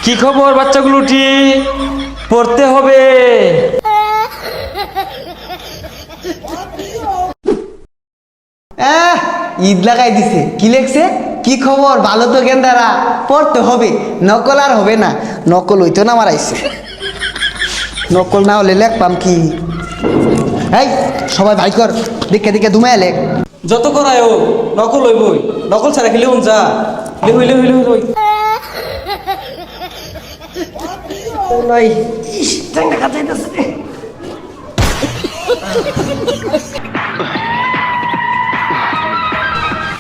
কি খবর বাচ্চাগুলোটি? পড়তে হবে। ঈদ লাগাই দিছে। কি লেখছে? কি খবর? ভালো তো গেন্দারা, পড়তে হবে, নকল আর হবে না। নকল হইতো না মারাইছে, নকল না হলে লেখপাম কি? এই সবাই ভাই কর, দেখে দেখে ধুমায় লেখ। যত করায় ও নকল হইবই, নকল ছাড়া খেলে যা হইলে হইলে হইলে হইলে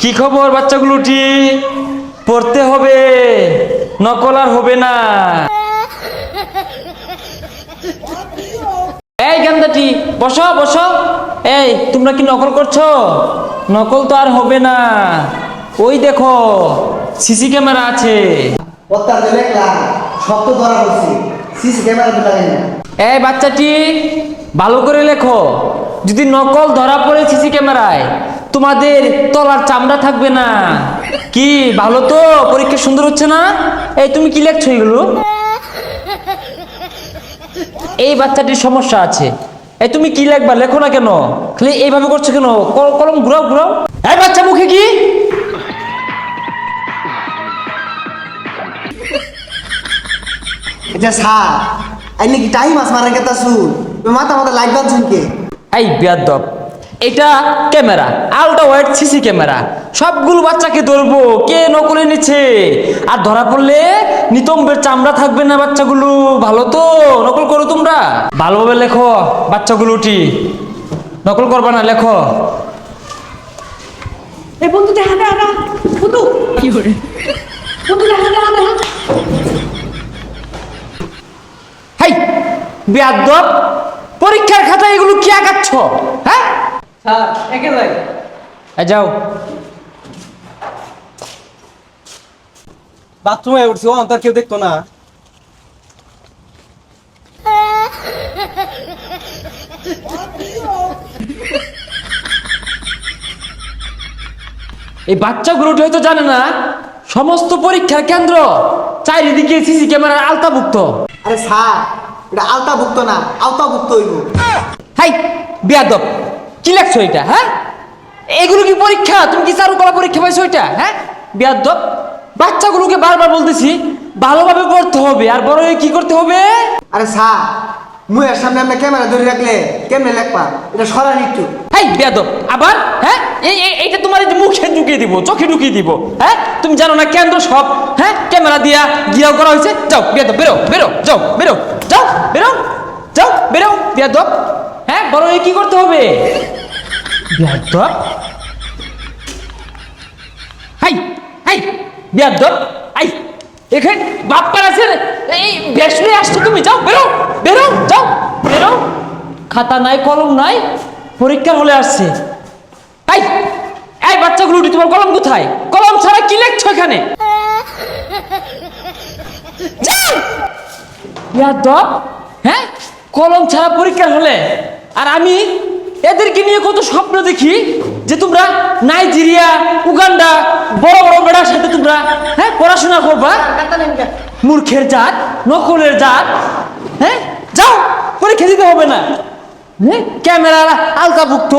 কি খবর বাচ্চাগুলোটি? পড়তে হবে, নকল আর হবে না। এই গান্দাটি বসো বসো। এই তোমরা কি নকল করছো? নকল তো আর হবে না। ওই দেখো সিসি ক্যামেরা আছে। পত্তাতে লেখলাম, সব তো ধরা পড়ছে, সিসি ক্যামেরা তো লাগে না। এই বাচ্চাটি ভালো করে লেখো। যদি নকল ধরা পড়ে সিসি ক্যামেরায়, তোমাদের তলার চামড়া থাকবে না। কি ভালো তো? পরীক্ষা সুন্দর হচ্ছে না? এই তুমি কি লেখছো এগুলো? এই বাচ্চাটির সমস্যা আছে। এই তুমি কি লেখবা? লেখো না কেন? খালি এইভাবে করছো কেন? কলম ঘুরাও ঘুরাও। এই বাচ্চা মুখে কি? এটা স্যার আইলে কি টাইম আস মারা গেতা শুন, মাথা মাথা লাইট বাদ শুনকে। এই বেয়াদব, এটা camera, ultra wide CC camera. সবগুলো বাচ্চাকে ধরবো, কে নকলে নিচ্ছে। আর ধরা পড়লে নিতম্বের চামড়া থাকবে না বাচ্চাগুলো। ভালো তো? নকল করো তোমরা। ভালোভাবে লেখো বাচ্চাগুলোটি, নকল করবা না, লেখো। এই বন্ধু দেখা দেখা বন্ধু কি করে বন্ধু দেখা দেখা দেখা হাই বেয়াদব, পরীক্ষার খাতায় এগুলো কি আঁকাচ্ছ? হ্যাঁ স্যার একে যাই। এই যাও। বাথরুমে উঠছি, ও অন্তর কেউ দেখতো না। এই বাচ্চাগুলোটি হয়তো জানে না, সমস্ত পরীক্ষার কেন্দ্র চারিদিকে সিসি ক্যামেরার আওতাভুক্ত। আরে স্যার এটা আওতাভুক্ত না, আওতাভুক্ত হইব। হাই বেয়াদব, কি লেখছো এটা? হ্যাঁ এগুলো কি পরীক্ষা? তুমি কি চারুকলা পরীক্ষা পাইছো এটা? হ্যাঁ বেয়াদব, বাচ্চাগুলোকে বারবার বলতেছি ভালোভাবে পড়তে হবে, আর বড় হয়ে কি করতে হবে? আরে স্যার মুয়ের সামনে আমরা ক্যামেরা ধরে রাখলে কেমনে লেখবা? এটা সরান একটু। হাই বেয়াদব আবার। হ্যাঁ এইটা তোমার এই যে মুখে ঢুকিয়ে দিব, চোখে ঢুকিয়ে দিব। হ্যাঁ তুমি জানো না কেন্দ্র সব হ্যাঁ ক্যামেরা দিয়া গিরাও করা হয়েছে? যাও বেয়াদব, বেরো বেরো, যাও বেরো, যাও বেরো, যাও বেরো বেয়াদব। হ্যাঁ বড় হয়ে কি করতে হবে? বেয়াদব, হাই হাই বেয়াদব। আই এখানে বাপ্পার আছে, এই বেশলে আসছো তুমি। যাও বেরো বেরো, যাও বেরো। খাতা নাই, কলম নাই, পরীক্ষার হলে আসছে। এই এই বাচ্চাগুলো, তোমার কলম কোথায়? কলম ছাড়া কি লিখছো এখানে? যাও বেয়াদব। হ্যাঁ কলম ছাড়া পরীক্ষার হলে। আর আমি এদেরকে নিয়ে কত স্বপ্ন দেখি যে তোমরা নাইজেরিয়া, উগান্ডা, বড় বড় বেড়ার সাথে তোমরা হ্যাঁ পড়াশোনা করবা। মূর্খের জাত, নকলের জাত। হ্যাঁ যাও, পরীক্ষা দিতে হবে না। হ্যাঁ ক্যামেরা আলতাভুক্ত।